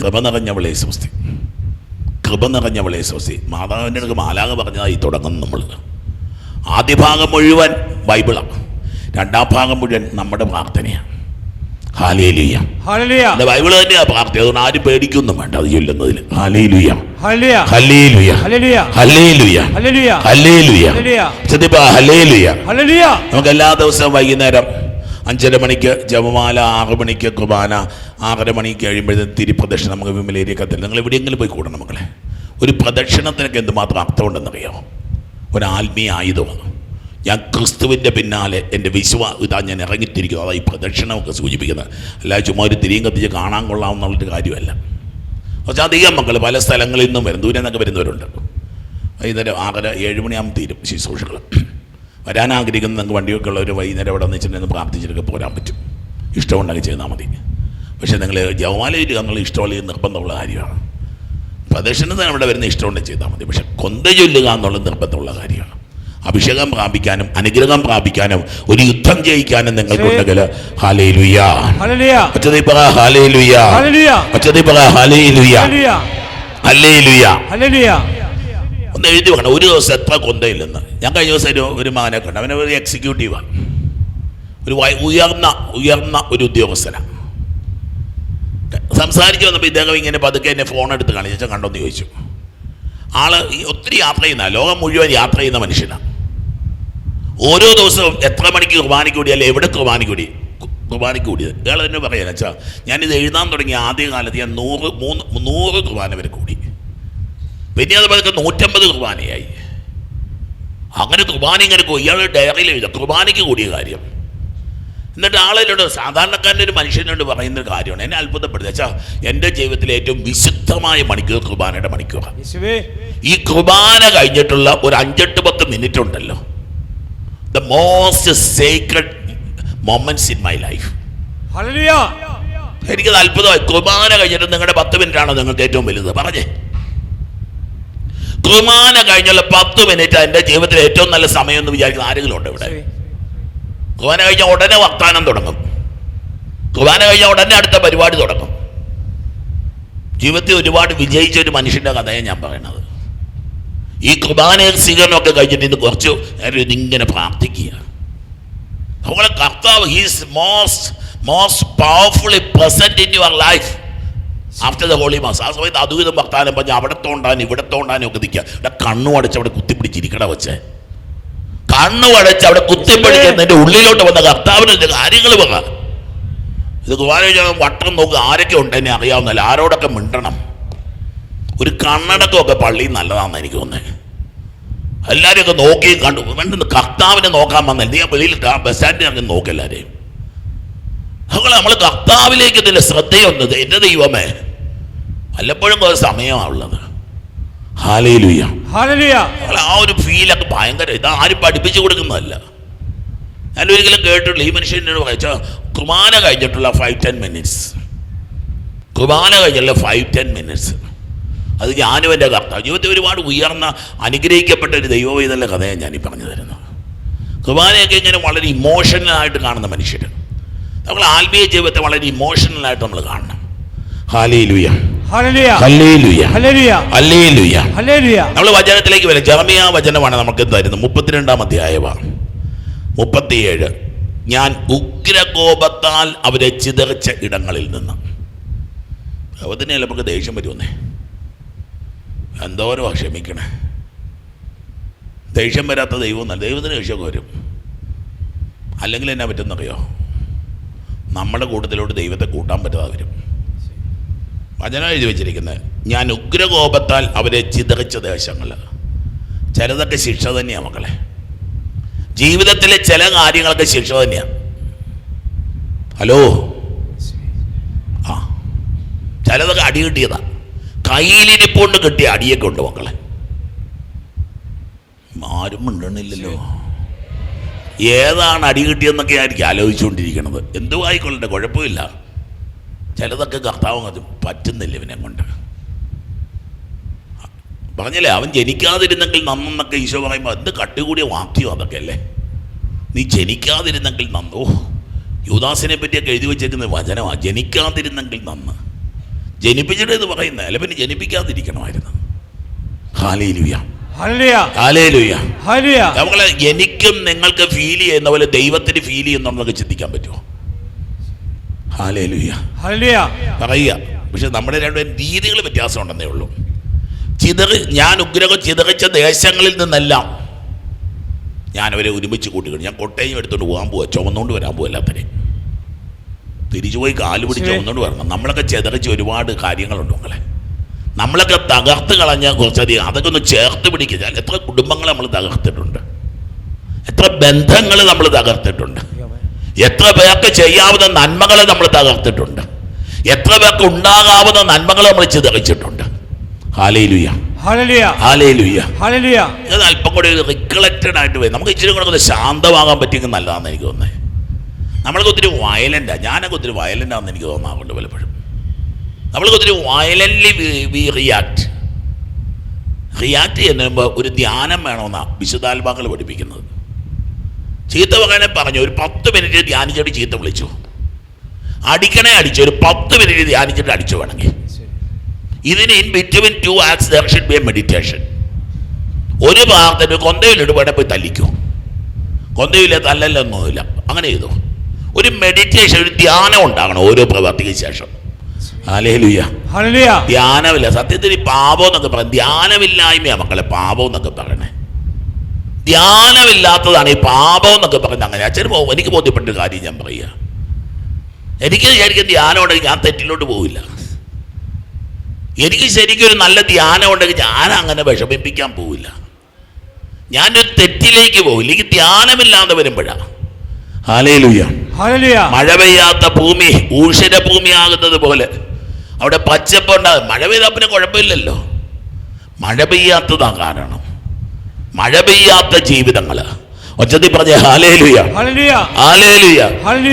Speaker 2: കൃപ നിറഞ്ഞവളെ സ്വസ്തി, കൃപ നിറഞ്ഞവളെ സ്വസ്തി. മാതാവിൻ്റെ അടുക്ക് മാലാഖ പറഞ്ഞതായി തുടങ്ങുന്നു. നമ്മൾ ആദ്യ ഭാഗം മുഴുവൻ ബൈബിളാണ്, രണ്ടാം ഭാഗം മുഴുവൻ നമ്മുടെ പ്രാർത്ഥനയാണ്. Hallelujah,
Speaker 3: hallelujah.
Speaker 2: ബൈബിൾ തന്നെയാ പ്രാർത്ഥന. അതുകൊണ്ട് ആരും പേടിക്കൊന്നും വേണ്ട അത് ചൊല്ലുന്നതിൽ. ഹല്ലേലൂയ,
Speaker 3: ഹല്ലേലൂയ,
Speaker 2: ഹല്ലേലൂയ,
Speaker 3: ഹല്ലേലൂയ,
Speaker 2: ഹല്ലേലൂയ,
Speaker 3: ഹല്ലേലൂയ,
Speaker 2: ഹല്ലേലൂയ, ഹല്ലേലൂയ.
Speaker 3: ഹല്ലേലൂയ.
Speaker 2: നമുക്ക് എല്ലാ ദിവസവും വൈകുന്നേരം 5:30 മണിക്ക് ജപമാല, 6 മണിക്ക് കുർബാന, 6:30 മണിക്ക് കഴിയുമ്പോഴത്തേക്ക് തിരുപ്രദക്ഷിണം നമുക്ക് വിമലേരിയ കത്തില്ല. നിങ്ങൾ എവിടെയെങ്കിലും പോയി കൂടണം മക്കളെ. ഒരു പ്രദക്ഷിണത്തിനൊക്കെ എന്തുമാത്രം അർത്ഥമുണ്ടെന്നറിയാമോ? ഒരു ആത്മീയ ആയുധമാണ്. ഞാൻ ക്രിസ്തുവിൻ്റെ പിന്നാലെ എൻ്റെ ഇതാ ഞാൻ ഇറങ്ങിത്തിരിക്കുന്നു. അതാ ഈ പ്രദക്ഷിണമൊക്കെ സൂചിപ്പിക്കുന്നത്. അല്ലാതെ ചുമ്മാ ഒരു തിരിയും കത്തിച്ച് കാണാൻ കൊള്ളാമെന്നുള്ളൊരു കാര്യമല്ല. പക്ഷേ അധികം മക്കൾ പല സ്ഥലങ്ങളിൽ നിന്നും വരും, ദൂരെ നിന്നൊക്കെ വരുന്നവരുണ്ട്. വൈകുന്നേരം 6:30 7 മണിയാകുമ്പോൾ തീരും ശുശ്രൂഷകൾ. വരാൻ ആഗ്രഹിക്കുന്ന നിങ്ങൾക്ക് വണ്ടിയൊക്കെ ഉള്ളവർ വൈകുന്നേരം അവിടെ വെച്ചിട്ടുണ്ടെന്ന് പ്രാർത്ഥിച്ചിട്ടൊക്കെ പോരാൻ പറ്റും. ഇഷ്ടമുണ്ടെങ്കിൽ ചെയ്താൽ മതി. പക്ഷേ നിങ്ങൾ ജപമാല ചൊല്ലുക എന്നുള്ള ഇഷ്ടമുള്ള നിർബന്ധമുള്ള കാര്യമാണ്. പ്രദക്ഷിണത്തിന് അവിടെ വരുന്ന ഇഷ്ടമുണ്ടെങ്കിൽ ചെയ്താൽ മതി. പക്ഷെ കൊന്ത ചൊല്ലുക എന്നുള്ളത് നിർബന്ധമുള്ള കാര്യമാണ്. അഭിഷേകം പ്രാപിക്കാനും അനുഗ്രഹം പ്രാപിക്കാനും ഒരു യുദ്ധം ജയിക്കാനും നിങ്ങൾക്കുണ്ടെങ്കിൽ ഹല്ലേലൂയ, ഒച്ചതിപ്പറ ഹല്ലേലൂയ, ഒച്ചതിപ്പറ ഹല്ലേലൂയ, ഹല്ലേലൂയ,
Speaker 3: ഹല്ലേലൂയ.
Speaker 2: ഒന്ന് എഴുതി വെക്കണം. ഒരു ദിവസം എത്ര കൊന്തയില്ലെന്ന്. ഞാൻ കഴിഞ്ഞ ദിവസം ഒരു മകനെ കണ്ടു. അവനെ ഒരു എക്സിക്യൂട്ടീവാണ്, ഒരു ഉയർന്ന ഒരു ഉദ്യോഗസ്ഥനാണ്. സംസാരിച്ച് വന്നപ്പോൾ ഇദ്ദേഹം ഇങ്ങനെ പതുക്കെ എന്നെ ഫോൺ എടുത്ത് കാണിച്ചാൽ കണ്ടോന്ന് ചോദിച്ചു. ആള് ഒത്തിരി യാത്ര ചെയ്യുന്ന, ലോകം മുഴുവൻ യാത്ര ചെയ്യുന്ന മനുഷ്യനാണ്. ഓരോ ദിവസവും എത്ര മണിക്ക് കുർബാനയ്ക്ക് കൂടി, അല്ലെ എവിടെ കുർബാനയ്ക്ക് കൂടിയത് ഇയാൾ തന്നെ പറയാൻ വെച്ചാൽ ഞാനിത് എഴുതാൻ തുടങ്ങിയ ആദ്യ കാലത്ത് ഞാൻ 100 കുർബാന വരെ കൂടി. പിന്നെ അത് പതുക്കെ 150 കുർബാനയായി. അങ്ങനെ കുർബാന ഇങ്ങനെ ഇയാൾ ഡയറിയിൽ എഴുതാം കുർബാനയ്ക്ക് കൂടിയ കാര്യം. എന്നിട്ട് ആളിനോട്, സാധാരണക്കാരൻ്റെ ഒരു മനുഷ്യനോട് പറയുന്നൊരു കാര്യമാണ് എന്നെ അത്ഭുതപ്പെടുത്തുക. വെച്ചാൽ എൻ്റെ ജീവിതത്തിലെ ഏറ്റവും വിശുദ്ധമായ മണിക്കൂർ കുർബാനയുടെ മണിക്കൂറാണ്. ഈ കുർബാന കഴിഞ്ഞിട്ടുള്ള ഒരു 5-10 മിനിറ്റ് ഉണ്ടല്ലോ, the most Sacred moments in my life. എനിക്കത് അത്ഭുതമായി. കുർബാന കഴിഞ്ഞിട്ട് നിങ്ങളുടെ 10 മിനിറ്റാണോ നിങ്ങൾക്ക് ഏറ്റവും വലുത്? പറഞ്ഞേ. കുർബാന കഴിഞ്ഞുള്ള 10 മിനിറ്റ് എൻ്റെ ജീവിതത്തിലെ ഏറ്റവും നല്ല സമയം എന്ന് വിചാരിക്കുന്ന ആരെങ്കിലും ഉണ്ട് ഇവിടെ? കുർബാന കഴിഞ്ഞാൽ ഉടനെ വർത്താനം തുടങ്ങും. കുർബാന കഴിഞ്ഞാൽ ഉടനെ അടുത്ത പരിപാടി തുടങ്ങും. ജീവിതത്തിൽ ഒരുപാട് വിജയിച്ച ഒരു മനുഷ്യൻ്റെ കഥയാണ് ഞാൻ പറയുന്നത്. ഈ കുർബാന സ്വീകരണമൊക്കെ കഴിഞ്ഞിട്ട് ഇന്ന് കുറച്ച് നേരം ഇതിങ്ങനെ പ്രാർത്ഥിക്കുക. നമ്മളെ കർത്താവ് he's most powerfully present in your life after the holy mass. ആ സമയത്ത് അതും ഇതും വർത്താനം പറഞ്ഞ് അവിടെ തോണ്ടാനും ഇവിടെ തോണ്ടാനും ഒക്കെ നിൽക്കുക. ഇവിടെ കണ്ണു അടച്ച് അവിടെ കുത്തിപ്പിടിച്ചിരിക്കട വെച്ചേ, കണ്ണു അടച്ച് അവിടെ കുത്തിപ്പിടിച്ച് എൻ്റെ ഉള്ളിലോട്ട് വന്ന കർത്താവിൻ്റെ കാര്യങ്ങൾ പറ. ഇത് കുർബാന വട്ടം നോക്കുക, ആരൊക്കെ ഉണ്ട് എന്നെ അറിയാവുന്നല്ല, ആരോടൊക്കെ മിണ്ടണം. ഒരു കണ്ണടക്കമൊക്കെ പള്ളിയിൽ നല്ലതാണെന്ന് എനിക്ക് തോന്നുന്നത്. എല്ലാവരെയൊക്കെ നോക്കി കണ്ടു വേണ്ടുന്ന കർത്താവിനെ നോക്കാൻ വന്നല്ല. നീ വെളിയിൽ ബസ് സ്റ്റാൻഡിൽ ഇറങ്ങി നോക്കെല്ലാവരെയും. അതുപോലെ നമ്മൾ കർത്താവിലേക്ക് ഇതിൻ്റെ ശ്രദ്ധയൊന്നത് എൻ്റെ ദൈവമേ വല്ലപ്പോഴും കുറേ സമയമാണുള്ളത്. Hallelujah, hallelujah. ആ ഒരു ഫീലൊക്കെ ഭയങ്കര ഇതാരും പഠിപ്പിച്ചു കൊടുക്കുന്നതല്ല. ഞാൻ ഒരിക്കലും കേട്ടിട്ടില്ല. ഈ മനുഷ്യനോട് വായിച്ചാൽ കുർബാന കഴിഞ്ഞിട്ടുള്ള 5-10 മിനിറ്റ്സ്, കുർബാന കഴിഞ്ഞുള്ള 5-10 മിനിറ്റ്സ് അത് ഞാനും എൻ്റെ കർത്താവ് ജീവിതത്തിൽ ഒരുപാട് ഉയർന്ന അനുഗ്രഹിക്കപ്പെട്ട ഒരു ദൈവവേദന കഥയാണ് ഞാനീ പറഞ്ഞു തരുന്നത്. കുർബാനയൊക്കെ ഇങ്ങനെ വളരെ ഇമോഷണലായിട്ട് കാണുന്ന മനുഷ്യർ, നമ്മൾ ആത്മീയ ജീവിതത്തെ വളരെ ഇമോഷണലായിട്ട് നമ്മൾ കാണണം. ഹല്ലേലൂയ, ഹല്ലേലൂയ, ഹല്ലേലൂയ, ഹല്ലേലൂയ. നമ്മൾ വചനത്തിലേക്ക് വരും. ജെറമിയ വചനമാണ് നമുക്ക് തരുന്നത്. 32-ാം അധ്യായമാണ് 37. ഞാൻ ഉഗ്രകോപത്താൽ അവരെ ചിതറിച്ച ഇടങ്ങളിൽ നിന്ന്. അതിനെയല്ല നമുക്ക് ദേഷ്യം വരുമെന്നേ. എന്തോരോ ക്ഷമിക്കണേ. ദേഷ്യം വരാത്ത ദൈവമൊന്നല്ല. ദൈവത്തിന് ദേഷ്യമൊക്കെ വരും. അല്ലെങ്കിൽ എന്നാ പറ്റുമെന്നറിയോ? നമ്മുടെ കൂട്ടത്തിലോട്ട് ദൈവത്തെ കൂട്ടാൻ പറ്റാതെ വരും. വചനം എഴുതി വെച്ചിരിക്കുന്നത് ഞാൻ ഉഗ്രകോപത്താൽ അവരെ ചിതറിച്ച ദേശങ്ങൾ. ചിലതൊക്കെ ശിക്ഷ തന്നെയാണ് മക്കളെ. ജീവിതത്തിലെ ചില കാര്യങ്ങളൊക്കെ ശിക്ഷ തന്നെയാണ്. ഹലോ, ആ ചിലതൊക്കെ അടി കിട്ടിയതാ. കയ്യിലിരിപ്പോണ്ട് കിട്ടിയ അടിയൊക്കെ ഉണ്ട് മക്കളെ. ആരും മിണ്ടണില്ലല്ലോ. ഏതാണ് അടി കിട്ടിയെന്നൊക്കെ ആയിരിക്കും ആലോചിച്ചുകൊണ്ടിരിക്കണത്. എന്തു ആയിക്കൊള്ളട്ടെ, കുഴപ്പമില്ല. ചിലതൊക്കെ കർത്താവ് അത് പറ്റുന്നില്ല ഇവനെ കൊണ്ട്. പറഞ്ഞല്ലേ, അവൻ ജനിക്കാതിരുന്നെങ്കിൽ നന്നെന്നൊക്കെ ഈശോ പറയുമ്പോൾ എന്ത് കട്ടുകൂടിയ വാക്യം അതൊക്കെ അല്ലേ. നീ ജനിക്കാതിരുന്നെങ്കിൽ നന്ന്. ഓ, യൂദാസിനെ പറ്റിയൊക്കെ എഴുതി വെച്ചേക്കുന്ന വചനമാണ്, ജനിക്കാതിരുന്നെങ്കിൽ നന്ന്. ജനിപ്പിച്ചിട്ട് ഇത് പറയുന്നത് അല്ല, പിന്നെ ജനിപ്പിക്കാതിരിക്കണമായിരുന്നു. ഹല്ലേലൂയ, ഹല്ലേലൂയ, ഹല്ലേലൂയ. നമ്മളെ എനിക്കും നിങ്ങൾക്ക് ഫീൽ ചെയ്യുന്ന പോലെ ദൈവത്തിന് ഫീൽ ചെയ്യുന്നുണ്ടെന്നൊക്കെ ചിന്തിക്കാൻ പറ്റുമോ? ഹല്ലേലൂയ, ഹല്ലേലൂയ പറയുക. പക്ഷെ നമ്മുടെ രണ്ടുപേരും രീതികൾ വ്യത്യാസം ഉണ്ടെന്നേ ഉള്ളൂ. ഞാൻ ഉഗ്രഹം ചിതറിച്ച ദേശങ്ങളിൽ നിന്നെല്ലാം ഞാൻ അവരെ ഒരുമിച്ച് കൂട്ടിക്കണം. ഞാൻ കൊട്ടയും എടുത്തുകൊണ്ട് പോകാൻ പോവാ, ചുമന്നുകൊണ്ട് വരാൻ പോവാ. എല്ലാത്തിനെയും തിരിച്ചു പോയി കാല് പിടിച്ച് ചുമന്നുകൊണ്ട് വരണം. നമ്മളൊക്കെ ചിതറിച്ച് ഒരുപാട് കാര്യങ്ങളുണ്ട് മക്കളെ. നമ്മളൊക്കെ തകർത്ത് കളഞ്ഞ കുറച്ചധികം അതൊക്കെ ഒന്ന് ചേർത്ത് പിടിക്കുക. എത്ര കുടുംബങ്ങൾ നമ്മൾ തകർത്തിട്ടുണ്ട്, എത്ര ബന്ധങ്ങൾ നമ്മൾ തകർത്തിട്ടുണ്ട്, എത്ര പേർക്ക് ചെയ്യാവുന്ന നന്മകളെ നമ്മൾ തകർത്തിട്ടുണ്ട്, എത്ര പേർക്ക് ഉണ്ടാകാവുന്ന നന്മകൾ നമ്മൾ ചിതറിച്ചിട്ടുണ്ട്. ഹല്ലേലൂയ, ഹല്ലേലൂയ, ഹല്ലേലൂയ, ഹല്ലേലൂയ. ഇത് അല്പം കൂടി റിക്കളക്റ്റഡ് ആയിട്ട് വരും. നമുക്ക് ഇച്ചിരി കൂടെ ശാന്തമാകാൻ പറ്റിയെങ്കിൽ നല്ലതാണെന്ന് എനിക്ക് തോന്നുന്നത്. നമ്മൾക്ക് ഒത്തിരി വയലൻ്റാണ്. ഞാനൊക്കെ ഒത്തിരി വയലൻ്റാണെന്ന് എനിക്ക് തോന്നാറുണ്ട് പലപ്പോഴും. നമ്മൾക്ക് ഒത്തിരി വയലൻ്റ്ലി വി റിയാക്ട് ചെയ്യുമ്പോൾ ഒരു ധ്യാനം വേണമെന്നാണ് വിശുദ്ധാത്മാക്കൾ പഠിപ്പിക്കുന്നത്. ചീത്ത പറയാനെ പറഞ്ഞു ഒരു 10 മിനിറ്റ് ധ്യാനിച്ചിട്ട് ചീത്ത വിളിച്ചു. അടിക്കണേ അടിച്ചു, ഒരു 10 മിനിറ്റ് ധ്യാനിച്ചിട്ട് അടിച്ചു വേണമെങ്കിൽ. ഇതിന് in between 2 acts there should be a meditation. ഒരു പ്രാർത്ഥന കൊന്തയിലിട്ട് വേണേ പോയി തല്ലിക്കോ, കൊന്തയില്ല തല്ലല്ലൊന്നുമില്ല, അങ്ങനെ ചെയ്തോ. ഒരു മെഡിറ്റേഷൻ, ഒരു ധ്യാനം ഉണ്ടാകണം ഓരോ പ്രവർത്തിക്ക് ശേഷം. ഹല്ലേലൂയ, ഹല്ലേലൂയ. ധ്യാനമില്ല. സത്യത്തിൽ ഈ പാപം എന്നൊക്കെ പറയാം, ധ്യാനമില്ലായ്മയാ മക്കളെ പാപം എന്നൊക്കെ പറയണേ. ധ്യാനമില്ലാത്തതാണ് ഈ പാപം എന്നൊക്കെ പറയുന്നത്. അങ്ങനെ അച്ഛന് എനിക്ക് ബോധ്യപ്പെട്ടൊരു കാര്യം ഞാൻ പറയുക. എനിക്ക് ശരിക്കും ധ്യാനം ഉണ്ടെങ്കിൽ ഞാൻ തെറ്റിലോട്ട് പോവില്ല. എനിക്ക് ശരിക്കും ഒരു നല്ല ധ്യാനം ഉണ്ടെങ്കിൽ ഞാൻ അങ്ങനെ വിഷമിപ്പിക്കാൻ പോവില്ല, ഞാനൊരു തെറ്റിലേക്ക് പോവില്ല. എനിക്ക് ധ്യാനമില്ലാതെ വരുമ്പോഴാണ്. Hallelujah, hallelujah. മഴ പെയ്യാത്ത ഭൂമി ഊഷര ഭൂമിയാകുന്നത് പോലെ അവിടെ പച്ചപ്പുണ്ടാകും. മഴ പെയ്താൽ പിന്നെ കുഴപ്പമില്ലല്ലോ. മഴ പെയ്യാത്തതാ കാരണം. മഴ പെയ്യാത്ത ജീവിതങ്ങൾ ഒച്ചത്തിൽ പറഞ്ഞ ഹല്ലേലൂയ, ഹല്ലേലൂയ, ഹല്ലേലൂയ.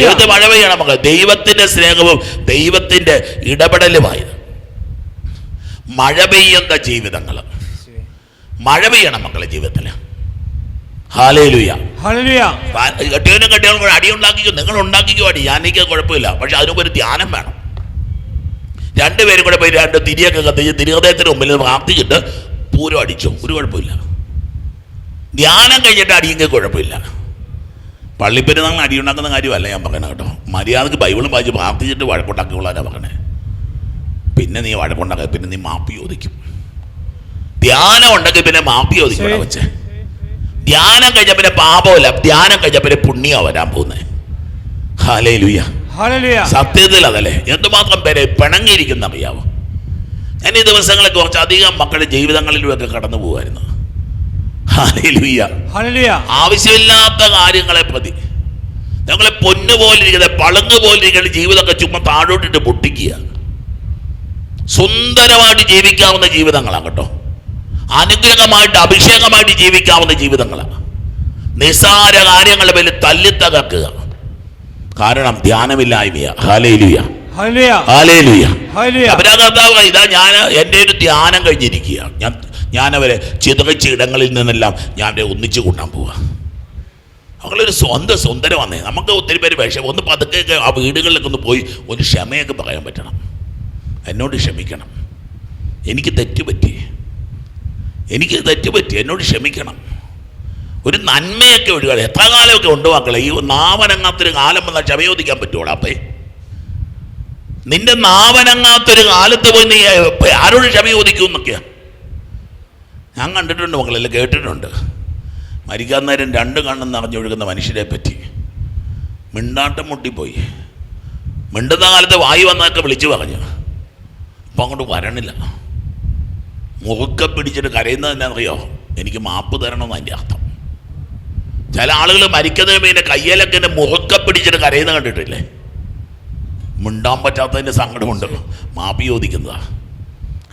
Speaker 2: ദൈവത്തെ മഴ പെയ്യണം മക്കളെ. ദൈവത്തിന്റെ സ്നേഹവും ദൈവത്തിന്റെ ഇടപെടലുമായത് മഴ പെയ്യുന്ന ജീവിതങ്ങൾ. മഴ പെയ്യണം മക്കളെ ജീവിതത്തിൽ. Hallelujah, hallelujah. കെട്ടിയവനും കെട്ടിയവനും കൂടെ അടി ഉണ്ടാക്കിക്കോ, നിങ്ങൾ ഉണ്ടാക്കിക്കോ അടി, ഞാനെനിക്ക് കുഴപ്പമില്ല. പക്ഷെ അതിനൊക്കെ ഒരു ധ്യാനം വേണം. രണ്ടുപേരും കൂടെ പോയി 2 തിരിയൊക്കെ കത്തിച്ച് തിരുഹൃദയത്തിന് മുമ്പിൽ പ്രാർത്ഥിച്ചിട്ട് പൂരം അടിച്ചു, ഒരു കുഴപ്പമില്ല. ധ്യാനം കഴിഞ്ഞിട്ട് അടിയെങ്കിൽ കുഴപ്പമില്ല. പള്ളിപ്പെരുന്നാളിന് അടി ഉണ്ടാക്കുന്ന കാര്യമല്ല ഞാൻ പറയണത് കേട്ടോ. മര്യാദക്ക് ബൈബിളും വായിച്ച് പ്രാർത്ഥിച്ചിട്ട് വഴക്കുണ്ടാക്കിക്കൊള്ളാനാണ് പറയണേ. പിന്നെ നീ വഴക്കുണ്ടാക്കുക, പിന്നെ നീ മാപ്പി ചോദിക്കും. ധ്യാനം ഉണ്ടെങ്കിൽ പിന്നെ മാപ്പി ചോദിക്കണം വെച്ചേ. ധ്യാനം കഴിഞ്ഞ പിന്നെ പാപമല്ല, ധ്യാനം കഴിഞ്ഞ പിന്നെ പുണ്യം വരാൻ പോകുന്നത്. Hallelujah, hallelujah. സത്യത്തിൽ അതല്ലേ എന്തുമാത്രം പേരെ പിണങ്ങിയിരിക്കുന്ന അറിയാവോ. ഞാൻ ഈ ദിവസങ്ങളെ കുറച്ചധികം മക്കളുടെ ജീവിതങ്ങളിലുമൊക്കെ കടന്നു പോകുമായിരുന്നു. Hallelujah, hallelujah. ആവശ്യമില്ലാത്ത കാര്യങ്ങളെ പ്രതി ഞങ്ങളെ പൊന്നുപോലിരിക്കുന്ന പളുങ്ങ് പോലിരിക്കുന്ന ജീവിതമൊക്കെ ചുമ്മാ താഴോട്ടിട്ട് പൊട്ടിക്കുക. സുന്ദരമായിട്ട് ജീവിക്കാവുന്ന ജീവിതങ്ങളാണ് കേട്ടോ. അനുഗ്രഹമായിട്ട് അഭിഷേകമായിട്ട് ജീവിക്കാവുന്ന ജീവിതങ്ങളാണ്. നിസ്സാര കാര്യങ്ങളെ പേരിൽ തല്ലി തകർക്കുക. കാരണം ധ്യാനമില്ലായ്മയാ. ഹല്ലേലൂയ, ഹല്ലേലൂയ, ഹല്ലേലൂയ, ഹല്ലേലൂയ. കർത്താവ് ഇതാ ഞാൻ എൻ്റെ ഒരു ധ്യാനം കഴിഞ്ഞിരിക്കുക. ഞാൻ അവരെ ചിതറിച്ച ഇടങ്ങളിൽ നിന്നെല്ലാം ഞാൻ അവരെ ഒന്നിച്ചു കൂട്ടാൻ പോവുക. അവളൊരു സുന്ദരം വന്നേ. നമുക്ക് ഒത്തിരി പേര് ഒന്ന് പതുക്കെ ആ വീടുകളിലൊക്കെ ഒന്ന് പോയി ഒരു ക്ഷമയൊക്കെ പറയാൻ പറ്റണം. എന്നോട് ക്ഷമിക്കണം, എനിക്ക് തെറ്റുപറ്റി, എന്നോട് ക്ഷമിക്കണം. ഒരു നന്മയൊക്കെ ഒഴുകാൻ എത്ര കാലമൊക്കെ ഉണ്ട് മക്കളെ. ഈ നാവനങ്ങാത്തൊരു കാലം വന്നാൽ ക്ഷമയോദിക്കാൻ പറ്റുമോളൂ? അപ്പേ നിന്റെ നാവനങ്ങാത്തൊരു കാലത്ത് പോയി നീ ആരോട് ക്ഷമയോദിക്കും എന്നൊക്കെയാ ഞാൻ കണ്ടിട്ടുണ്ട് മക്കളെല്ലാം കേട്ടിട്ടുണ്ട്. മരിക്കാൻ നേരം 2 കണ്ണും നിറഞ്ഞൊഴുകുന്ന മനുഷ്യരെ പറ്റി മിണ്ടാട്ടം മുട്ടിപ്പോയി. മിണ്ടുന്ന കാലത്ത് വായി വന്നതൊക്കെ വിളിച്ചു പറഞ്ഞു. അപ്പം അങ്ങോട്ട് വരണില്ല. മുറുക്കെ പിടിച്ചിട്ട് കരയുന്നത് എന്നാണെന്നറിയോ? എനിക്ക് മാപ്പ് തരണമെന്ന് അതിൻ്റെ അർത്ഥം. ചില ആളുകൾ മരിക്കുന്നതിന് പിന്നെ കയ്യിലൊക്കെ എന്നെ മുറുക്ക പിടിച്ചിട്ട് കരയുന്ന കണ്ടിട്ടില്ലേ? മിണ്ടാൻ പറ്റാത്തതിൻ്റെ സങ്കടമുണ്ട്. മാപ്പി ചോദിക്കുന്നതാ.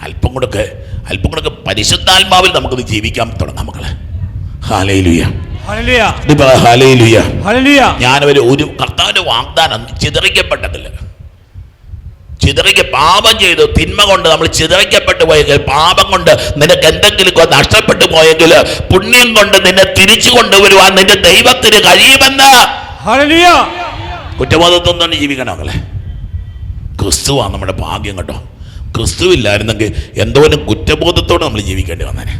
Speaker 2: അല്പം കൂടെ പരിശുദ്ധാത്മാവിൽ നമുക്കത് ജീവിക്കാൻ തുടങ്ങാം മക്കളെ. ഹല്ലേലൂയ, ഹല്ലേലൂയ, ഹല്ലേലൂയ. ഞാനൊരു കർത്താവിന്റെ വാഗ്ദാനം ചിതറിക്കപ്പെട്ടതില്ല. പാപം ചെയ്തു, തിന്മ കൊണ്ട് നമ്മൾ ചിതറിക്കപ്പെട്ടു പോയെങ്കിൽ, പാപം കൊണ്ട് നിനക്ക് എന്തെങ്കിലും നഷ്ടപ്പെട്ടു പോയെങ്കിൽ, പുണ്യം കൊണ്ട് നിന്നെ തിരിച്ചു കൊണ്ടുവരുവാൻ നിന്റെ ദൈവത്തിന് കഴിയുമെന്ന്. കുറ്റബോധത്വം തന്നെ ജീവിക്കണം മക്കളെ. ക്രിസ്തുവാണ് നമ്മുടെ ഭാഗ്യം കേട്ടോ. ക്രിസ്തു ഇല്ലായിരുന്നെങ്കിൽ എന്തോരം കുറ്റബോധത്തോടെ നമ്മൾ ജീവിക്കേണ്ടി വന്നേനെ.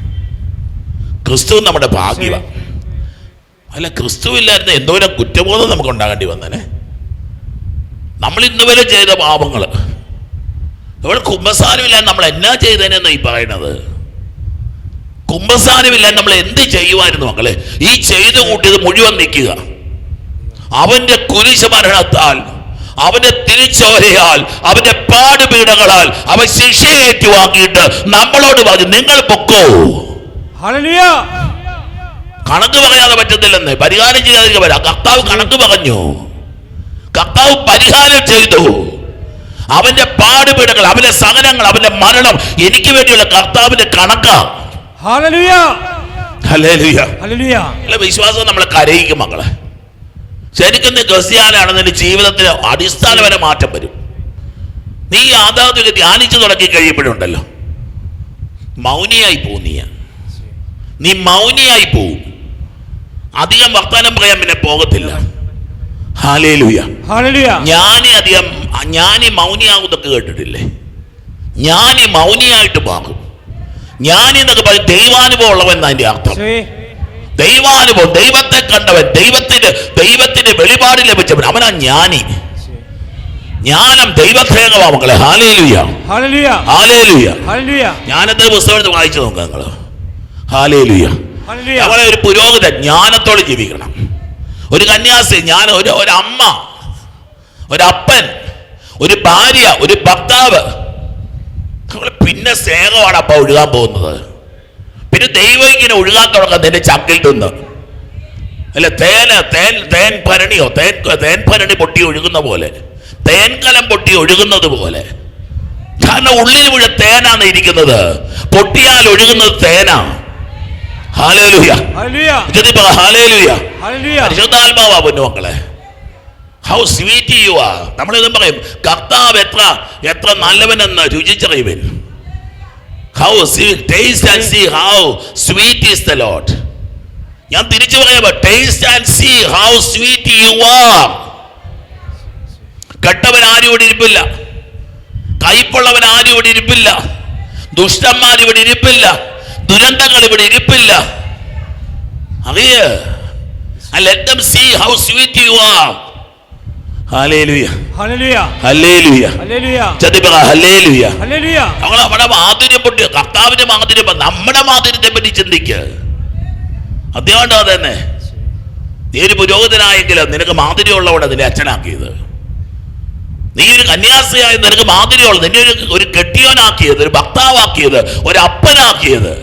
Speaker 2: ക്രിസ്തു നമ്മുടെ ഭാഗ്യമാണ്. അല്ല, ക്രിസ്തു ഇല്ലായിരുന്ന എന്തോരം കുറ്റബോധം നമുക്ക് ഉണ്ടാകേണ്ടി വന്നേനെ. നമ്മൾ ഇന്ന് വരെ ചെയ്ത പാപങ്ങൾ, ഇവിടെ കുംഭസാരമില്ല നമ്മൾ എന്നാ ചെയ്തേനെന്ന് ഈ പറയുന്നത്. കുംഭസാരമില്ല നമ്മൾ എന്ത് ചെയ്യുമായിരുന്നു മക്കളെ? ഈ ചെയ്തു കൂട്ടിയത് മുഴുവൻ നിൽക്കുക. അവന്റെ കുരിശ് മരണത്താൽ, അവന്റെ തിരിച്ചോരയാൽ, അവന്റെ പാടുപീടകളാൽ അവൻ ശിക്ഷ ഏറ്റുവാങ്ങിയിട്ട് നമ്മളോട് പറഞ്ഞു, നിങ്ങൾ പൊക്കോ. കണക്ക് പറയാതെ പറ്റത്തില്ലെന്ന്, പരിഹാരം ചെയ്യാതെ വരാം. കർത്താവ് കണക്ക് പറഞ്ഞു, കർത്താവ് പരിഹാരം ചെയ്തു. അവന്റെ പാടുപീടകൾ, അവന്റെ സഹനങ്ങൾ, അവന്റെ മരണം എനിക്ക് വേണ്ടിയുള്ള കർത്താവിന്റെ കണക്കാ. വിശ്വാസം നമ്മളെ കരയിക്കും മക്കളെ. ശരിക്കും നീ ക്രിസ്ത്യാനാണ്, നിന്റെ ജീവിതത്തിന് അടിസ്ഥാനപര മാറ്റം വരും. നീ യാഥാർത്ഥ്യം ധ്യാനിച്ചു തുടങ്ങി കഴിയുമ്പോഴുണ്ടല്ലോ മൗനിയായി പോവും. നീ മൗനിയായി പോവും. അധികം വർത്തമാനം പറയാൻ പിന്നെ പോകത്തില്ല. Hallelujah, hallelujah. ജ്ഞാനി മൗനിയാകുന്നൊക്കെ കേട്ടിട്ടില്ലേ? ജ്ഞാനി മൗനിയായിട്ട് മാറും. ജ്ഞാനി എന്നൊക്കെ പറയും ദൈവാനുഭവം ഉള്ളവൻ അതിന്റെ അർത്ഥം. ദൈവാനുഭവം, ദൈവത്തെ കണ്ടവൻ, ദൈവത്തിന്റെ വെളിപാട് ലഭിച്ചവൻ, അവനാ ജ്ഞാനി. ജ്ഞാനം ദൈവസ്നേഹമാ മക്കളെ. ഹല്ലേലൂയ, ഹല്ലേലൂയ, ഹല്ലേലൂയ, ഹല്ലേലൂയ. ജ്ഞാനത്തെ പുസ്തകം വായിച്ചു നോക്കുക നിങ്ങൾ. ഹല്ലേലൂയ. നമ്മളെ ഒരു പുരോഹിതൻ ജ്ഞാനത്തോടെ ജീവിക്കണം. ഒരു കന്യാസ്ത്രീ, ഒരു അമ്മ, ഒരപ്പൻ, ഒരു ഭാര്യ, ഒരു ഭർത്താവ്. പിന്നെ സ്നേഹമാണ് അപ്പ ഒഴുകാൻ പോകുന്നത്. പിന്നെ ദൈവം ഇങ്ങനെ ഒഴുകാൻ തുടങ്ങാം നിന്റെ ചക്കിൽ നിന്ന്. അല്ല, തേൻ ഭരണി പൊട്ടി ഒഴുകുന്ന പോലെ, തേൻകലം പൊട്ടി ഒഴുകുന്നത് പോലെ. കാരണം ഉള്ളിൽ മുഴുവൻ തേനാണ് ഇരിക്കുന്നത്. പൊട്ടിയാൽ ഒഴുകുന്നത് തേനാ. ഹല്ലേലൂയ, ഹല്ലേലൂയ, പരിശുദ്ധാത്മാവാ പൊന്നുമക്കളെ. How sweet you are. നമ്മളിതും പറയും, കർത്താവ് എത്ര നല്ലവനെന്ന് രുചിച്ചറിയുവൻ. How taste and see how sweet is the lord. ഞാൻ തിരിച്ചു പറയാം, taste and see how sweet you are. കെട്ടവൻ ആരും ഇവിടെ ഇരിപ്പില്ല, കയ്പുള്ളവൻ ആരും ഇവിടെ ഇരിപ്പില്ല, ദുഷ്ടന്മാർ ഇവിടെ ഇരിപ്പില്ല, ദുരന്തങ്ങൾ ഇവിടെ ഇരിപ്പില്ല. അറിയ, let them see how sweet you are. ഹല്ലേലൂയ, ഹല്ലേലൂയ, ഹല്ലേലൂയ, ഹല്ലേലൂയ. ചതിപറ ഹല്ലേലൂയ, ഹല്ലേലൂയ. നമ്മൾ നമ്മുടെ മാധുര്യം പൊട്ടി, കർത്താവിന്റെ മാധുര്യം, നമ്മുടെ മാധുര്യത്തെ പറ്റി ചിന്തിക്കുക. അതുകൊണ്ട് തന്നെ നീ ഒരു പുരോഹിതനായെങ്കിൽ നിനക്ക് മാധുര്യമുള്ളവിടെ നിന്നെ അച്ഛനാക്കിയത്. നീ ഒരു കന്യാസ്ത്രീയായ നിനക്ക് മാധുര്യമുള്ള, നിന്നെ ഒരു കെട്ടിയോനാക്കിയത്, ഒരു ഭർത്താവാക്കിയത്, ഒരു അപ്പനാക്കിയത്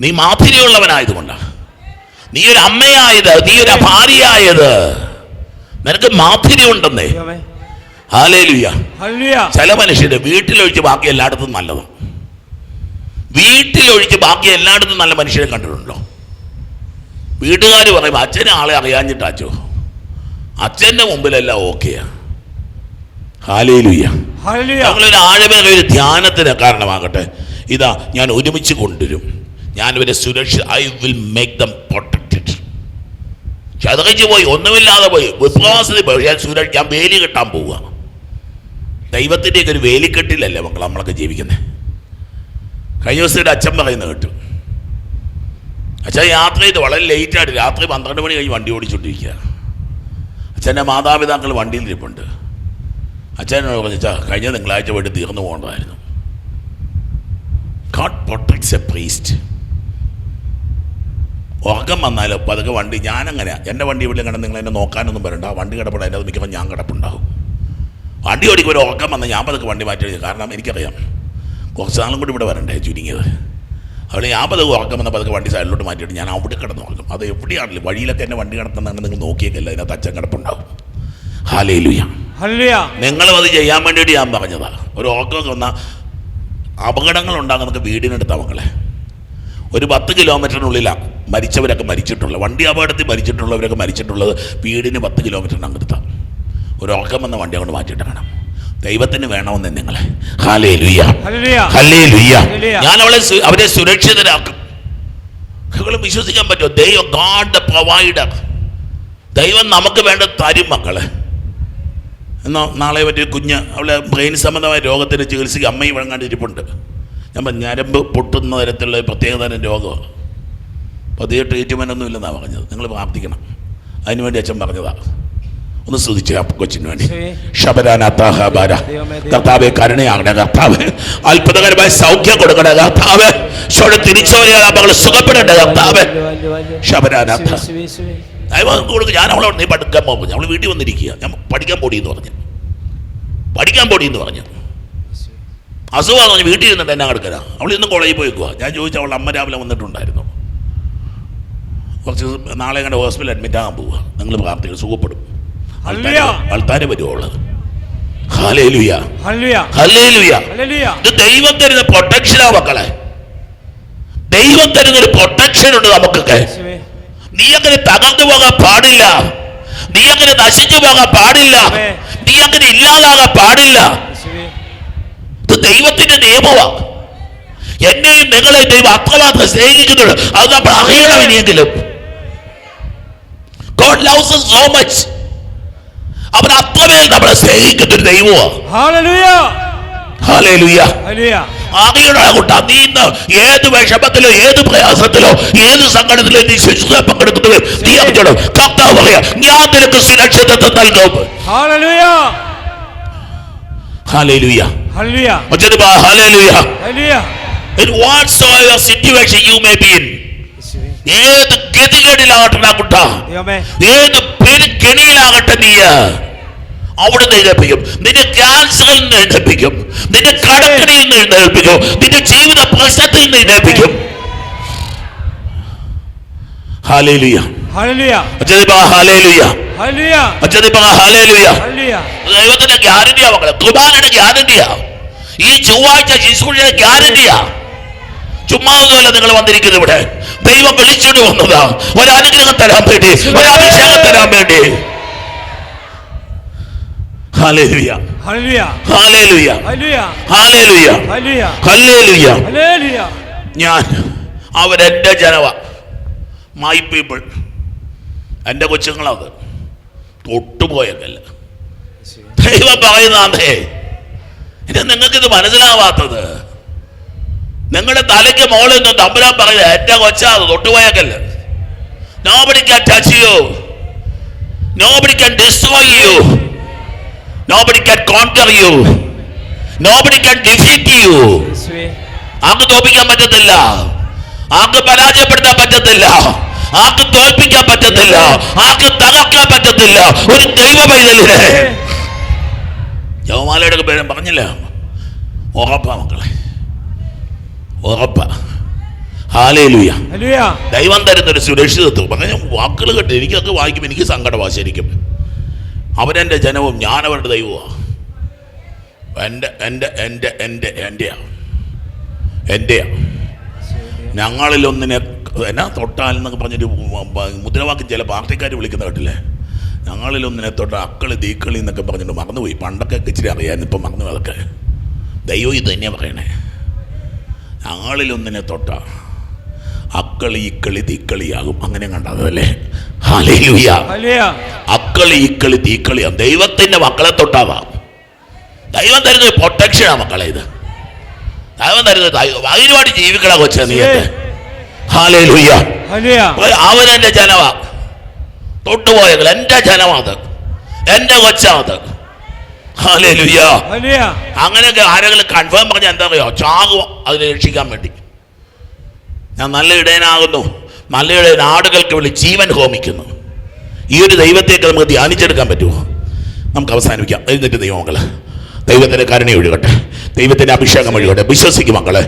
Speaker 2: നീ മാധുര്യമുള്ളവനായതുകൊണ്ടാണ്. നീ ഒരു അമ്മയായത്, നീ ഒരു ഭാര്യയായത്, നിനക്ക് മാധുര്യം ഉണ്ടെന്നേ. ഹല്ലേലൂയ, ഹല്ലേലൂയ. ചില മനുഷ്യര് വീട്ടിലൊഴിച്ച് ബാക്കി എല്ലായിടത്തും നല്ലതാണ്. വീട്ടിലൊഴിച്ച് ബാക്കി എല്ലായിടത്തും നല്ല മനുഷ്യരെ കണ്ടിട്ടുണ്ടോ? വീട്ടുകാർ പറയും അച്ഛനെ ആളെ അറിയാഞ്ഞിട്ടാച്ചോ, അച്ഛൻ്റെ മുമ്പിലെല്ലാം ഓക്കെയാ. Hallelujah, hallelujah. ഞങ്ങളൊരു ആഴമേറിയ ഒരു ധ്യാനത്തിന് കാരണമാകട്ടെ. ഇതാ ഞാൻ ഒരുമിച്ച് കൊണ്ടുവരും. ഞാൻ ഇവരെ സുരക്ഷ, I will make them protected. ചതകച്ച് പോയി, ഒന്നുമില്ലാതെ പോയി, വിപ്രവാസത്തിൽ പോയി, ഞാൻ വേലി കെട്ടാൻ പോവുക. ദൈവത്തിൻ്റെയൊക്കെ ഒരു വേലിക്കെട്ടിലല്ലേ നമ്മളൊക്കെ ജീവിക്കുന്നത്. കഴിഞ്ഞ ദിവസത്തെ അച്ഛൻ പറയുന്നത് കേട്ടു. അച്ഛൻ യാത്ര ചെയ്ത് വളരെ ലേറ്റായിട്ട് രാത്രി 12 മണി കഴിഞ്ഞ് വണ്ടി ഓടിച്ചുകൊണ്ടിരിക്കുക. അച്ഛൻ്റെ മാതാപിതാക്കൾ വണ്ടിയിൽ ഇരിപ്പുണ്ട്. അച്ഛനോട് പറഞ്ഞാൽ കഴിഞ്ഞ തിങ്കളാഴ്ച പോയിട്ട് തീർന്നു പോകേണ്ടതായിരുന്നു. God protects a priest. ഉറക്കം വന്നാലോ പതുക്കെ വണ്ടി, ഞാനങ്ങനെ എൻ്റെ വണ്ടി ഇവിടെ കണ്ട് നിങ്ങൾ എന്നെ നോക്കാനൊന്നും വരണ്ട. ആ വണ്ടി കിടപ്പുണ്ട്, അതിൻ്റെ അത് മിക്കപ്പോൾ ഞാൻ കിടപ്പുണ്ടാവും. വണ്ടി ഓടിക്കുമ്പോൾ ഒരു ഉറക്കം വന്നാൽ ഞാൻ പതുക്കെ വണ്ടി മാറ്റി. കാരണം എനിക്കറിയാം കുറച്ച് നാളും കൂടി ഇവിടെ വരണ്ടേ ചുരുങ്ങിയത്. അവിടെ ഞാൻ പതുക്കെ ഉറക്കമെന്ന പതുക്കെ വണ്ടി സൈഡിലോട്ട് മാറ്റിയിട്ട് ഞാൻ അവിടെ കിടന്ന് ഉറക്കും. അത് എവിടെയാണല്ലോ വഴിയിലൊക്കെ എന്നെ വണ്ടി കിടത്തുന്നതാണ്, നിങ്ങൾ നോക്കിയേക്കല്ല, അതിനകത്ത് അച്ഛൻ കിടപ്പുണ്ടാവും. ഹല്ലേലൂയ. നിങ്ങളും അത് ചെയ്യാൻ വേണ്ടിയിട്ട് ഞാൻ പറഞ്ഞതാണ്. ഒരു ഉറക്കമൊക്കെ വന്നാൽ അപകടങ്ങൾ ഉണ്ടാകുന്നതൊക്കെ വീടിനടുത്ത മക്കളെ. ഒരു 10 കിലോമീറ്ററിനുള്ളിലാണ് മരിച്ചവരൊക്കെ മരിച്ചിട്ടുള്ളത്. വണ്ടി അപകടത്തിൽ മരിച്ചിട്ടുള്ളവരൊക്കെ മരിച്ചിട്ടുള്ളത് വീടിന് 10 കിലോമീറ്ററിനടുത്താണ്. ഒരു ഉറക്കം വന്ന വണ്ടി അങ്ങോട്ട് മാറ്റിയിട്ട് കാണാം. ദൈവത്തിന് വേണമെന്ന് നിങ്ങളെ. Hallelujah, hallelujah. ഞാൻ അവരെ സുരക്ഷിതരാക്കും. നിങ്ങൾ വിശ്വസിക്കാൻ പറ്റുമോ? ദൈവം, ഗോഡ് ദ പ്രൊവൈഡർ. ദൈവം നമുക്ക് വേണ്ട തരും മക്കളെ. എന്നാൽ നാളെ പറ്റിയ കുഞ്ഞ് അവളെ ബ്രെയിൻ സംബന്ധമായ രോഗത്തിന് ചികിത്സയ്ക്ക് അമ്മയും വഴങ്ങാണ്ടിരിപ്പുണ്ട്. ഞാൻ ഞരമ്പ് പൊട്ടുന്ന തരത്തിലുള്ള പ്രത്യേകതരം രോഗമാണ്. പതിയെ ട്രീറ്റ്മെൻ്റ് ഒന്നും ഇല്ലെന്നാണ് പറഞ്ഞത്. നിങ്ങൾ പ്രാർത്ഥിക്കണം. അതിനുവേണ്ടി അച്ഛൻ പറഞ്ഞതാണ്. ഒന്ന് സ്തുതിച്ച് കൊച്ചിന് വേണ്ടി. കർത്താവെ കരുണയാകണേ കർത്താവ്, അത്ഭുതകരമായ സൗഖ്യം കൊടുക്കണേ കർത്താവ്, തിരിച്ചോരിയാൽ മകൾ സുഖപ്പെടേണ്ട കർത്താവ്. ശബരാനാഥ കൊടുക്കും. ഞാൻ അവളോട് നീ പഠിക്കാൻ പോകും. അവൾ വീട്ടിൽ വന്നിരിക്കുക. ഞാൻ പഠിക്കാൻ പൊടിയെന്ന് പറഞ്ഞു. അസുഖമാണെന്ന് പറഞ്ഞ് വീട്ടിൽ ഇരുന്നിട്ട് എന്നെ കിടക്കല. അവൾ ഇന്നും കോളേജിൽ പോയിക്കുക. ഞാൻ ചോദിച്ചു, അവളുടെ അമ്മ രാവിലെ വന്നിട്ടുണ്ടായിരുന്നു. കുറച്ച് നാളെ കണ്ട് ഹോസ്പിറ്റലിൽ അഡ്മിറ്റ് ആകാൻ പോവുക. നിങ്ങൾ പ്രാർത്ഥിക്കുക, സുഖപ്പെടും. ആൾക്കാരെ വരുവുള്ളത്. ഹല്ലേലൂയ, ഹല്ലേലൂയ. ഇത് ദൈവം തരുന്ന പ്രൊട്ടക്ഷനാ മക്കളെ. ദൈവം തരുന്നൊരു പ്രൊട്ടക്ഷൻ ഉണ്ട് നമുക്കൊക്കെ. നീ അങ്ങനെ തകർന്നു പോകാൻ പാടില്ല. നീ അങ്ങനെ നശിച്ചു പോകാൻ പാടില്ല. നീ അങ്ങനെ ഇല്ലാതാകാൻ പാടില്ല. ഇത് ദൈവത്തിന്റെ നിയമമാണ്. എന്നെയും നിങ്ങളെയും ദൈവം അത്രമാത്രം സ്നേഹിക്കുന്നുണ്ട്. അത് നമ്മൾ അറിയണം. ഇനിയെങ്കിലും God loves us so much. അവൻ അത്രമേൽ നമ്മളെ സ്നേഹിക്കുന്ന ഒരു ദൈവമാണ്. ഹല്ലേലൂയ. നീ ഇന്ന് ഏത് വിഷമത്തിലോ ഏത് പ്രയാസത്തിലോ ഏത് സങ്കടത്തിലോ നീ ശുശ്രൂഷ പങ്കെടുക്കുന്നത് നീ അറിഞ്ഞോളൂ. കർത്താവ് പറയാ, ഞാൻ നിനക്ക് സുരക്ഷിതത്വം നൽകും. Hallelujah, hallelujah. In whatsoever situation you may be in, ഏത് ഗതികേടിലാകട്ടെ കുട്ട, ഏത് പെരുകെണിയിലാകട്ടെ നീ, അവിടെ നിന്ന് എഴുന്നേൽപ്പിക്കും. നിന്റെ ക്യാൻസറിൽ നിന്ന് എഴുന്നേൽപ്പിക്കും. നിന്റെ കടക്കണിയിൽ നിന്ന് എഴുന്നേൽപ്പിക്കും. നിന്റെ ജീവിത പ്രശ്നത്തിൽ നിന്ന് എഴുന്നേൽപ്പിക്കും. ഹല്ലേലൂയ, ഹല്ലേലൂയ, ഹല്ലേലൂയ, ഹല്ലേലൂയ. ദൈവത്തിന്റെ ഗ്യാരണ്ടിയാ മക്കളെ. കുർബാനയുടെ ഗ്യാരണ്ടിയാ. ഈ ചൊവ്വാഴ്ച ശുശ്രൂഷയുടെ ഗ്യാരണ്ടിയാ. ചുമ്മാ ഒന്നുമല്ല നിങ്ങൾ വന്നിരിക്കുന്നത്. ഇവിടെ ദൈവം വിളിച്ചോണ്ട് വന്നതാ. ഒരനുഗ്രഹം തരാൻ വേണ്ടി, ഒരഭിഷേകം തരാൻ വേണ്ടി. ഹല്ലേലൂയ, ഹല്ലേലൂയ, ഹല്ലേലൂയ, ഹല്ലേലൂയ. ഞാൻ അവരെന്റെ ജനവ, മൈ പീപ്പിൾ, എൻ്റെ കൊച്ചുങ്ങളത് തൊട്ടുപോയല്ല. ദൈവം പറയുന്നേ. ഇത് നിങ്ങൾക്കിത് മനസ്സിലാവാത്തത്. നിങ്ങളുടെ തലയ്ക്ക് മോളിൽ നിന്ന് തമ്പുരാൻ പറയുന്നത് എന്റെ കൊച്ചാത് തൊട്ടുപോയേക്കല്ല. Nobody can touch you. Nobody can destroy you. Nobody can conquer you. Nobody can defeat you. ആർക്ക് തോൽപ്പിക്കാൻ പറ്റത്തില്ല. ആർക്ക് പരാജയപ്പെടുത്താൻ പറ്റത്തില്ല. ആർക്ക് തോൽപ്പിക്കാൻ പറ്റത്തില്ല. ആർക്ക് തകർക്കാൻ പറ്റത്തില്ല. ഒരു ദൈവ പൈതലിനെ ജവമാലയുടെ പേരും പറഞ്ഞില്ല. ഉറപ്പാ മക്കളെ, ഉറപ്പാ. ഹല്ലേലൂയ. ദൈവം തരുന്നൊരു സുരക്ഷിതത്വം. പറഞ്ഞ വാക്കുകൾ കേട്ട് എനിക്കൊക്കെ വായിക്കും, എനിക്ക് സങ്കടമാണ് ശരിക്കും. അവരെൻ്റെ ജനവും ഞാൻ അവരുടെ ദൈവമാണ്. എൻ്റെയാ. ഞങ്ങളിലൊന്നിനെ എന്നാ തൊട്ടാൽ എന്നൊക്കെ പറഞ്ഞൊരു മുദ്രാവാക്യം ചില പാർട്ടിക്കാർ വിളിക്കുന്ന കേട്ടില്ലേ. ഞങ്ങളിലൊന്നിനെ തൊട്ട അക്കളി തീക്കളി എന്നൊക്കെ പറഞ്ഞിട്ട് മറന്നുപോയി. പണ്ടൊക്കെ ഇച്ചിരി അറിയാൻ, ഇപ്പം മറന്നു. അതൊക്കെ ദൈവം ഇത് തന്നെയാണ് പറയണേ. ഞങ്ങളിലൊന്നിനെ തൊട്ട അക്കളി ഇക്കളി തീക്കളിയാകും. അങ്ങനെ കണ്ടതല്ലേ. ഹല്ലേലൂയ. അക്കളി ഇക്കളി തീക്കളിയാകും. ദൈവത്തിന്റെ മക്കളെ തൊട്ടാവാം. ദൈവം തരുന്ന പ്രൊട്ടക്ഷനാ മക്കളെ. ഇത് ദൈവം തരുന്നത് അതിനുവേണ്ടി ജീവിക്കണ കൊച്ച നീയത്തെ. ഹല്ലേലൂയ. അവനെന്റെ ജനവാ. തൊട്ടുപോയെങ്കിൽ എൻ്റെ ജനമാത്, എൻ്റെ കൊച്ചാത്. ഹല്ലേലൂയ. അങ്ങനെയൊക്കെ ആരെങ്കിലും കൺഫേം പറഞ്ഞാൽ എന്താ പറയുക, ചാകുക അതിനെ രക്ഷിക്കാൻ വേണ്ടി. ഞാൻ നല്ല ഇടയനാകുന്നു, നല്ല ഇടയൻ ആടുകൾക്ക് വേണ്ടി ജീവൻ ഹോമിക്കുന്നു. ഈ ഒരു ദൈവത്തേക്ക് നമുക്ക് ധ്യാനിച്ചെടുക്കാൻ പറ്റുമോ? നമുക്ക് അവസാനിപ്പിക്കാം. എഴുന്നേറ്റ് ദൈവമക്കള്, ദൈവത്തിന്റെ കരുണ ഒഴുകട്ടെ, ദൈവത്തിന്റെ അഭിഷേകം ഒഴുകട്ടെ. വിശ്വസിക്കും മക്കളെ.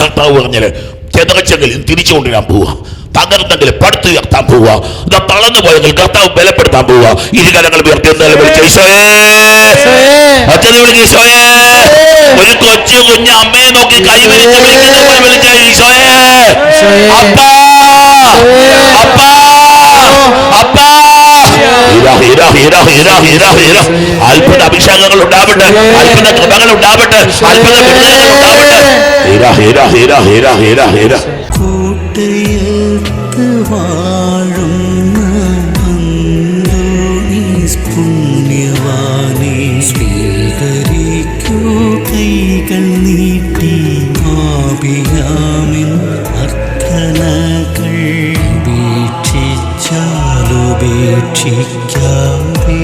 Speaker 2: കർത്താവ് പറഞ്ഞാല് ചെതറിച്ചെങ്കിലും തിരിച്ചു കൊണ്ടുവരാൻ പോവുക, തകർന്നെങ്കിലും പടുത്തുയർത്താൻ പോവുക, ഇതാ തളർന്നു പോയെങ്കിൽ കർത്താവ് ബലപ്പെടുത്താൻ പോവുക. ഇരുകരങ്ങൾ ഉയർത്തി ഈശോയെ. ഒരു കൊച്ചു കുഞ്ഞ് അമ്മയെ നോക്കി കൈവരിച്ച് വിളിച്ച ഈശോയെ, അപ്പാ അപ്പാ അപ്പാ. അത്ഭുത അഭിഷേകങ്ങൾ ഉണ്ടാവട്ടെ, അത്ഭുത കൃപകൾ ഉണ്ടാവട്ടെ, അത്ഭുത വിടുതലുകൾ ഉണ്ടാവട്ടെ.
Speaker 1: കൂട്ടയത്ത് വാഴുന്ന അന്തോണീസ് പുണ്യവാനെ സ്വീകരിക്കൂ കൈകൾ നീട്ടി. പാപിയാമിൻ അർത്ഥനകൾ ഉപേക്ഷിച്ചാലുപേക്ഷിക്കാതെ